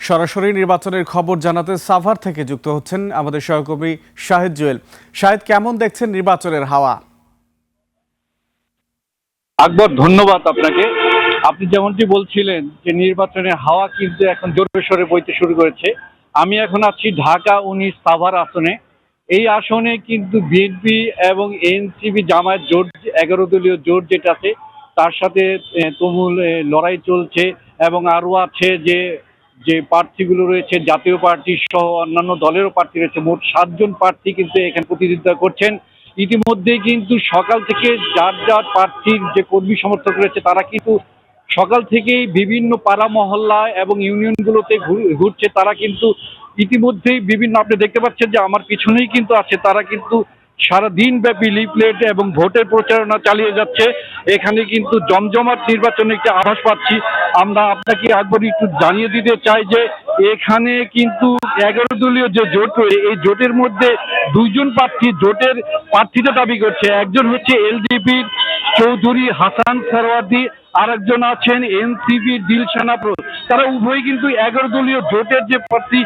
সরাসরি নির্বাচনের খবর জানাতে সাভার থেকে যুক্ত হচ্ছেন আমাদের সহকর্মী শাহিদ জুয়েল। শাহিদ, কেমন দেখছেন নির্বাচনের হাওয়া? আকবর, ধন্যবাদ আপনাকে। আপনি যেমনটি বলছিলেন যে নির্বাচনের হাওয়া কিন্তু এখন জোরে সোরে বইতে শুরু করেছে। আমি এখন আছি ঢাকা 19 সাভার আসনে। এই আসনে কিন্তু বিএনপি এবং এনসিপি জামায়াত জোট, 11 দলীয় জোট যেটা আছে, তার সাথে তুমুল লড়াই চলছে। এবং আরও আছে যে যে প্রার্থীগুলো রয়েছে, জাতীয় পার্টি সহ অন্যান্য দলেরও প্রার্থী রয়েছে। মোট 7 জন প্রার্থী কিন্তু এখানে প্রতিদ্বন্দ্বিতা করছেন। ইতিমধ্যেই কিন্তু সকাল থেকে যার যার প্রার্থীর যে কর্মী সমর্থক রয়েছে তারা কিন্তু সকাল থেকেই বিভিন্ন পাড়া মহল্লা এবং ইউনিয়নগুলোতে ঘুরছে। তারা কিন্তু ইতিমধ্যেই বিভিন্ন, আপনি দেখতে পাচ্ছেন যে আমার পিছনেই কিন্তু আছে, তারা কিন্তু সারা দিন ব্যাপী লিফলেট এবং ভোটের প্রচারণা চালিয়ে যাচ্ছে। এখানে কিন্তু জমজমাট নির্বাচনের একটি আভাস পাচ্ছি। আমরা আপনাকে একবার একটু জানিয়ে দিতে চাই যে এখানে কিন্তু 11 দলীয় যে জোট রয়েছে, এই জোটের মধ্যে 2জন প্রার্থী জোটের প্রার্থিতা দাবি করছে। একজন হচ্ছে এলডিপির চৌধুরী হাসান সারওয়ার্দী, আর একজন আছেন এনসিপি দিলশানা আফরোজ। তারা উভয় কিন্তু 11 দলীয় জোটের যে প্রার্থী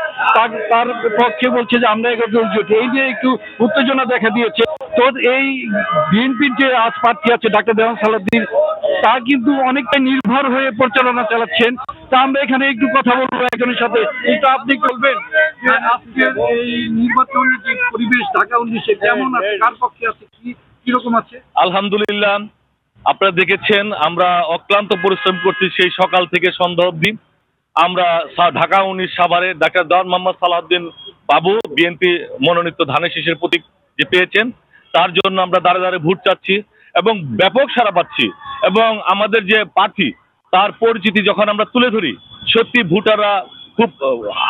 তার পক্ষে বলছে যে আমরা 11 দলীয় জোট। এই যে একটু উত্তেজনা দেখা দিয়েছে। তো এই বিএনপির যে আজ প্রার্থী আছে ডাক্তার দেওয়ান সালাউদ্দিন, তা কিন্তু অনেকটা নির্ভর হয়ে প্রচারণা চালাচ্ছেন। তা আমরা এখানে একটু কথা বলবো একজনের সাথে। এটা আপনি বলবেন যে আজকের এই নির্বাচনের যে পরিবেশ ঢাকা 19-এ কেমন আছে, কার পক্ষে আছে, কিরকম আছে? আলহামদুলিল্লাহ, আপনারা দেখেছেন আমরা অক্লান্ত পরিশ্রম করছি সেই সকাল থেকে সন্ধ্যা অবধি। আমরা ঢাকা 19 সাভারের ডাক্তার দেওয়ান মোহাম্মদ সালাউদ্দিন বাবু, বিএনপি মনোনীত ধানের শীষের প্রতীক যে পেয়েছেন, তার জন্য আমরা দাঁড়ে দাঁড়ে ভোট চাচ্ছি এবং ব্যাপক সাড়া পাচ্ছি। এবং আমাদের যে প্রার্থী, তার পরিচিতি যখন আমরা তুলে ধরি, সত্যি ভোটাররা খুব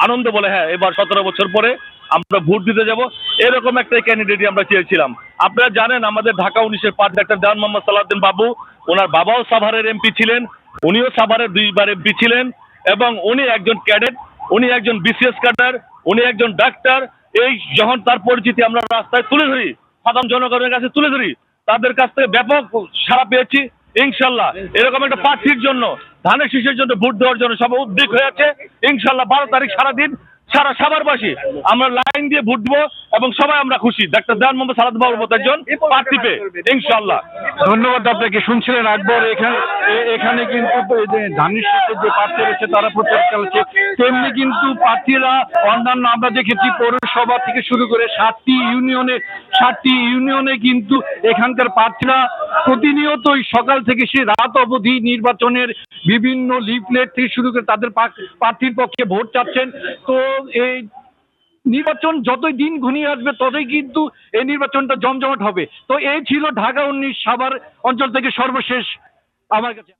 আনন্দ বলে, হ্যাঁ এবার 17 বছর পরে আমরা ভোট দিতে যাব, এরকম একটা ক্যান্ডিডেটই আমরা চেয়েছিলাম। আপনারা জানেন আমাদের ঢাকা 19-এর প্রার্থী ডাক্তার দেওয়ান মোহাম্মদ সালাউদ্দিন বাবু, ওনার বাবাও সাভারের এমপি ছিলেন, উনিও সাভারের 2বার এমপি ছিলেন এবং উনি একজন ক্যাডেট, উনি একজন বিসিএস ক্যাডার, উনি একজন ডাক্তার। এই যখন তার পরিচিতি আমরা রাস্তায় তুলে ধরি, সাধারণ জনগণের কাছে তুলে ধরি, তাদের কাছ থেকে ব্যাপক সাড়া পেয়েছি। ইনশাল্লাহ এরকম একটা প্রার্থীর জন্য, ধানের শীষের জন্য ভোট দেওয়ার জন্য সবাই উদ্যোগ হয়ে আছে। ইনশাল্লাহ 12 তারিখ সারাদিন সারা সাভারবাসী আমরা লাইন দিয়ে ভোট দেবো এবং সবাই আমরা খুশি ডাক্তার দেওয়ান মোহাম্মদ সালাউদ্দিন বাবুর মতো একজন প্রার্থী পেয়ে, ইনশাল্লাহ। ধন্যবাদ আপনাকে। শুনছিলেন আকবর, এখানে কিন্তু ধানের শীষের যে প্রার্থী রয়েছে তারা প্রচার চালাচ্ছে। তেমনি কিন্তু প্রার্থীরা অন্যান্য, আমরা দেখেছি পৌরসভা থেকে শুরু করে 7টি ইউনিয়নে কিন্তু এখানকার প্রার্থীরা প্রতিনিয়তই সকাল থেকে সে রাত অবধি নির্বাচনের বিভিন্ন লিফলেট থেকে শুরু করে তাদের প্রার্থীর পক্ষে ভোট চাচ্ছেন। তো এই নির্বাচন যতই দিন ঘনিয়ে আসবে ততই কিন্তু এই নির্বাচনটা জমজমাট হবে। তো এই ছিল ঢাকা 19 সাভার অঞ্চল থেকে সর্বশেষ আমার কাছে।